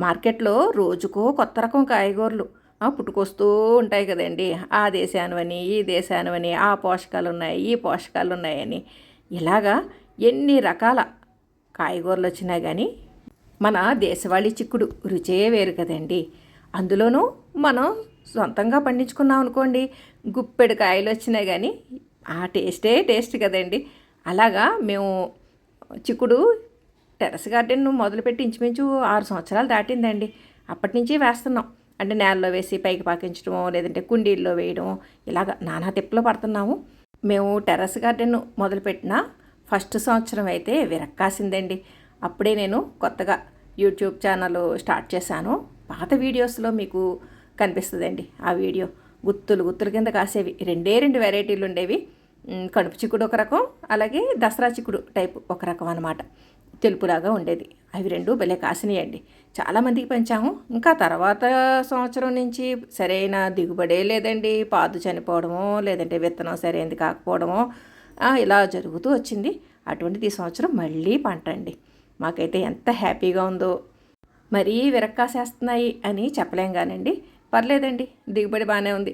మార్కెట్లో రోజుకో కొత్త రకం కాయగూరలు పుట్టుకొస్తూ ఉంటాయి కదండి. ఆ దేశానివని ఈ దేశానివని ఆ పోషకాలు ఉన్నాయి ఈ పోషకాలు ఉన్నాయని ఇలాగా ఎన్ని రకాల కాయగూరలు వచ్చినా కానీ మన దేశవాళీ చిక్కుడు రుచే వేరు కదండి. అందులోనూ మనం సొంతంగా పండించుకున్నాం అనుకోండి, గుప్పెడు కాయలు వచ్చినా కానీ ఆ టేస్టే టేస్ట్ కదండి. అలాగా మేము చిక్కుడు టెర్రస్ గార్డెన్ మొదలుపెట్టి ఇంచుమించు 6 సంవత్సరాలు దాటిందండి. అప్పటి నుంచి వేస్తున్నాం. అంటే నేలలో వేసి పైకి పాకించడమో లేదంటే కుండీల్లో వేయడమో ఇలాగ నానా తిప్పలు పడుతున్నాము. మేము టెర్రస్ గార్డెన్ మొదలుపెట్టిన ఫస్ట్ సంవత్సరం అయితే విరక్కాసిందండి. అప్పుడే నేను కొత్తగా యూట్యూబ్ ఛానల్ స్టార్ట్ చేశాను. పాత వీడియోస్లో మీకు కనిపిస్తుందండి ఆ వీడియో. గుత్తులు గుత్తుల కింద కాసేవి రెండు వెరైటీలు ఉండేవి. కడుపు చిక్కుడు ఒక రకం, అలాగే దసరా చిక్కుడు టైపు ఒక రకం అన్నమాట. తెలుపులాగా ఉండేది. అవి రెండు భలే కాసినాయండి. చాలామందికి పెంచాము. ఇంకా తర్వాత సంవత్సరం నుంచి సరైన దిగుబడే లేదండి. పాదు చనిపోవడమో లేదంటే విత్తనం సరైనది కాకపోవడమో ఇలా జరుగుతూ వచ్చింది. అటువంటిది ఈ సంవత్సరం మళ్ళీ పంట అండి. మాకైతే ఎంత హ్యాపీగా ఉందో. మరీ విరక్కాసేస్తున్నాయి అని చెప్పలేం కానండి. పర్లేదండి, దిగుబడి బాగానే ఉంది.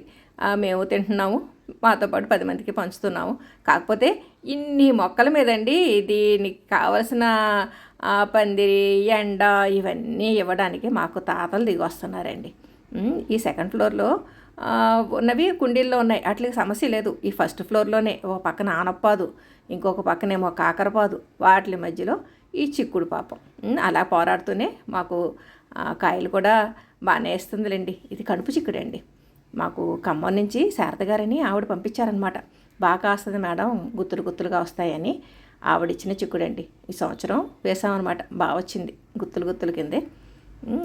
మేము తింటున్నాము, మాతో పాటు 10 మందికి పంచుతున్నాము. కాకపోతే ఇన్ని మొక్కల మీదండి దీనికి కావలసిన పందిరి ఎండ ఇవన్నీ ఇవ్వడానికి మాకు తాతలు దిగి వస్తున్నారండి. ఈ సెకండ్ ఫ్లోర్లో ఉన్నవి కుండీల్లో ఉన్నాయి, వాటికి సమస్య లేదు. ఈ ఫస్ట్ ఫ్లోర్లోనే ఒక పక్కన ఆనపాదు, ఇంకొక పక్కనేమో కాకరపాదు, వాటి మధ్యలో ఈ చిక్కుడు పాపం అలా పోరాడుతూనే మాకు కాయలు కూడా బాగానే వేస్తుందిలేండి. ఇది కడుపు చిక్కుడండి. మాకు ఖమ్మం నుంచి శారద గారని ఆవిడ పంపించారనమాట. బాగా కాస్తుంది మేడం, గుత్తులు గుత్తులుగా వస్తాయని ఆవిడిచ్చిన చిక్కుడండి. ఈ సంవత్సరం వేసామన్నమాట. బాగా వచ్చింది, గుత్తులు గుత్తుల కిందే.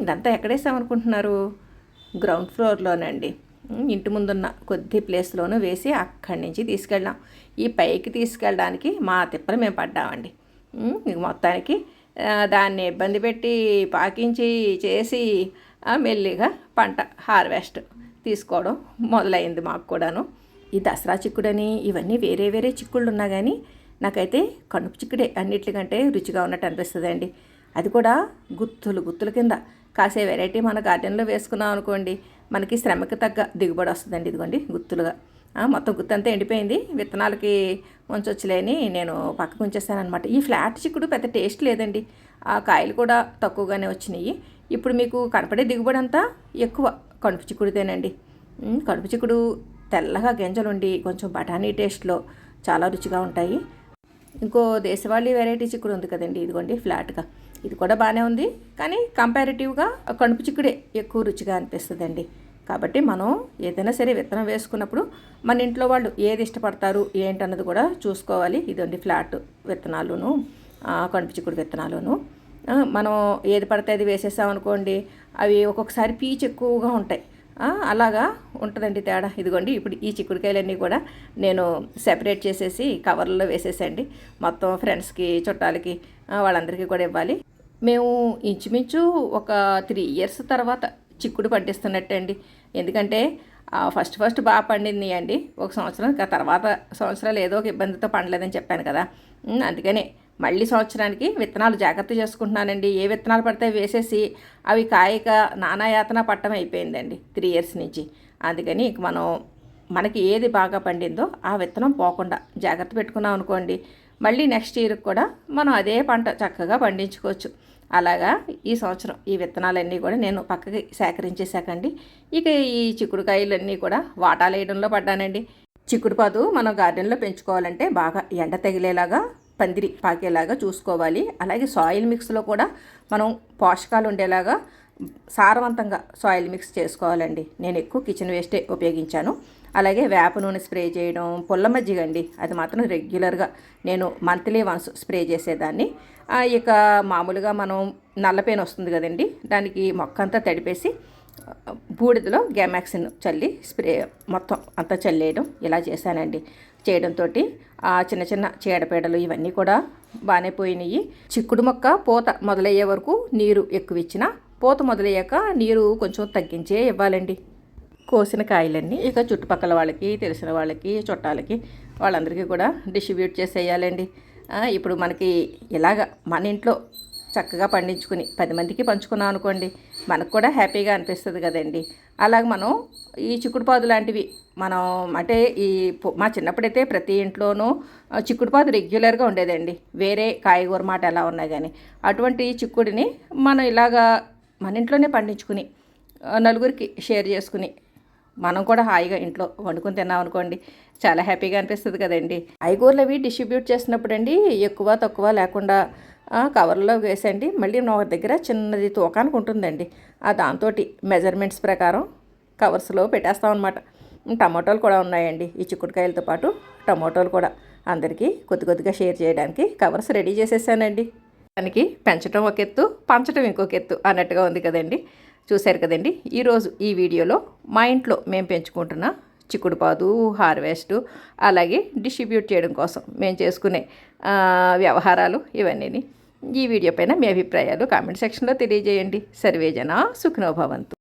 ఇదంతా ఎక్కడేసామనుకుంటున్నారు? గ్రౌండ్ ఫ్లోర్లోనండి. ఇంటి ముందున్న కొద్ది ప్లేస్లోనూ వేసి అక్కడి నుంచి తీసుకెళ్ళాం. ఈ పైకి తీసుకెళ్ళడానికి మా తిప్పలు మేము పడ్డామండి. మొత్తానికి దాన్ని ఇబ్బంది పెట్టి పాకించి చేసి మెల్లిగా పంట హార్వెస్ట్ తీసుకోవడం మొదలైంది మాకు కూడాను. ఈ దసరా చిక్కుడని ఇవన్నీ వేరే వేరే చిక్కుళ్ళు ఉన్నా కానీ నాకైతే కనుపు చిక్కుడే అన్నిటికంటే రుచిగా ఉన్నట్టు అనిపిస్తుందండి. అది కూడా గుత్తులు గుత్తుల కింద కాసే వెరైటీ మన గార్డెన్లో వేసుకున్నాం అనుకోండి, మనకి శ్రమకి తగ్గ దిగుబడి వస్తుందండి. ఇదిగోండి గుత్తులుగా మొత్తం గుత్తంతా ఎండిపోయింది. విత్తనాలకి ఉంచొచ్చులేని నేను పక్కకు ఉంచేస్తానమాట. ఈ ఫ్లాట్ చిక్కుడు పెద్ద టేస్ట్ లేదండి. ఆ కాయలు కూడా తక్కువగానే వచ్చినాయి. ఇప్పుడు మీకు కనపడే దిగుబడి అంతా ఎక్కువ కడుపు చిక్కుడుతేనండి. కడుపు చిక్కుడు తెల్లగా గింజలుండి కొంచెం బఠానీ టేస్ట్లో చాలా రుచిగా ఉంటాయి. ఇంకో దేశవాళీ వెరైటీ చిక్కుడు ఉంది కదండి, ఇదిగోండి ఫ్లాట్గా, ఇది కూడా బాగానే ఉంది. కానీ కంపారిటివ్గా కడుపు చిక్కుడే ఎక్కువ రుచిగా అనిపిస్తుందండి. కాబట్టి మనం ఏదైనా సరే విత్తనం వేసుకున్నప్పుడు మన ఇంట్లో వాళ్ళు ఏది ఇష్టపడతారు ఏంటన్నది కూడా చూసుకోవాలి. ఇదండి ఫ్లాట్ విత్తనాలును కడుపు చిక్కుడు విత్తనాలును. మనం ఏది పడితే అది వేసేసామనుకోండి, అవి ఒక్కొక్కసారి పీచు ఎక్కువగా ఉంటాయి. అలాగా ఉంటుందండి తేడా. ఇదిగోండి ఇప్పుడు ఈ చిక్కుడుకాయలన్నీ కూడా నేను సెపరేట్ చేసేసి కవర్లలో వేసేసండి. మొత్తం ఫ్రెండ్స్కి చుట్టాలకి వాళ్ళందరికీ కూడా ఇవ్వాలి. మేము ఇంచుమించు ఒక 3 ఇయర్స్ తర్వాత చిక్కుడు పండిస్తున్నట్టండి. ఎందుకంటే ఫస్ట్ బాగా పండింది అండి ఒక సంవత్సరం. ఇంకా తర్వాత సంవత్సరాలు ఏదో ఒక ఇబ్బందితో పండలేదని చెప్పాను కదా. అందుకనే మళ్ళీ సంవత్సరానికి విత్తనాలు జాగ్రత్త చేసుకుంటున్నానండి. ఏ విత్తనాలు పడితే వేసేసి అవి కాయక నానాయాతన పట్టం అయిపోయిందండి 3 ఇయర్స్ నుంచి. అందుకని ఇంక మనకి ఏది బాగా పండిందో ఆ విత్తనం పోకుండా జాగ్రత్త పెట్టుకున్నాం అనుకోండి, మళ్ళీ నెక్స్ట్ ఇయర్కి కూడా మనం అదే పంట చక్కగా పండించుకోవచ్చు. అలాగా ఈ సంవత్సరం ఈ విత్తనాలన్నీ కూడా నేను పక్కకి సేకరించేసాకండి. ఇక ఈ చిక్కుడుకాయలన్నీ కూడా వాటాలు వేయడంలో పడ్డానండి. చిక్కుడు పాదు మనం గార్డెన్లో పెంచుకోవాలంటే బాగా ఎండ తగిలేలాగా పందిరి పాకేలాగా చూసుకోవాలి. అలాగే సాయిల్ మిక్స్లో కూడా మనం పోషకాలు ఉండేలాగా సారవంతంగా సాయిల్ మిక్స్ చేసుకోవాలండి. నేను ఎక్కువ కిచెన్ వేస్టే ఉపయోగించాను. అలాగే వేప నూనె స్ప్రే చేయడం, పుల్ల మజ్జిగ అండి, అది మాత్రం రెగ్యులర్గా నేను మంత్లీ వన్స్ స్ప్రే చేసేదాన్ని. ఇక మామూలుగా మనం నల్లపేను వస్తుంది కదండి, దానికి మొక్క అంతా తడిపేసి బూడిదలో గ్యామాక్సిన్ చల్లి స్ప్రే మొత్తం అంతా చల్లేయడం ఇలా చేశానండి. చేయడంతో చిన్న చిన్న చీడపీడలు ఇవన్నీ కూడా బాగానే పోయినాయి. చిక్కుడు మొక్క పూత మొదలయ్యే వరకు నీరు ఎక్కువ ఇచ్చినా, పూత మొదలయ్యాక నీరు కొంచెం తగ్గించే ఇవ్వాలండి. కోసిన కాయలన్నీ ఇక చుట్టుపక్కల వాళ్ళకి, తెలిసిన వాళ్ళకి, చుట్టాలకి వాళ్ళందరికీ కూడా డిస్ట్రిబ్యూట్ చేసేయాలండి. ఇప్పుడు మనకి ఇలాగ మన ఇంట్లో చక్కగా పండించుకుని 10 మందికి పంచుకున్నాం అనుకోండి, మనకు కూడా హ్యాపీగా అనిపిస్తుంది కదండి. అలాగ మనం ఈ చిక్కుడుపాదు లాంటివి మనం అంటే మా చిన్నప్పుడైతే ప్రతి ఇంట్లోనూ చిక్కుడుపాదు రెగ్యులర్గా ఉండేదండి. వేరే కాయగూర మాట ఎలా ఉన్నా కానీ అటువంటి చిక్కుడిని మనం ఇలాగా మన ఇంట్లోనే పండించుకుని నలుగురికి షేర్ చేసుకుని మనం కూడా హాయిగా ఇంట్లో వండుకొని తిన్నాం అనుకోండి, చాలా హ్యాపీగా అనిపిస్తుంది కదండి. కాయగూరలు అవి డిస్ట్రిబ్యూట్ చేసినప్పుడు అండి ఎక్కువ తక్కువ లేకుండా కవర్లో వేసండి. మళ్ళీ నా దగ్గర చిన్నది తూకానికి ఉంటుందండి. దాంతో మెజర్మెంట్స్ ప్రకారం కవర్స్లో పెట్టేస్తాం అనమాట. టమాటోలు కూడా ఉన్నాయండి. ఈ చిక్కుడుకాయలతో పాటు టమాటోలు కూడా అందరికీ కొద్ది కొద్దిగా షేర్ చేయడానికి కవర్స్ రెడీ చేసేసానండి. దానికి పెంచడం ఒక ఎత్తు, పంచడం ఇంకొక ఎత్తు అన్నట్టుగా ఉంది కదండి. చూశారు కదండి ఈరోజు ఈ వీడియోలో మా ఇంట్లో మేము పెంచుకుంటున్న చిక్కుడుపాదు హార్వెస్ట్, అలాగే డిస్ట్రిబ్యూట్ చేయడం కోసం మేము చేసుకునే వ్యవహారాలు ఇవన్నీ. ఈ వీడియో పైన మీ అభిప్రాయాలు కామెంట్ సెక్షన్లో తెలియజేయండి. సర్వేజన సుఖినో భవంతు.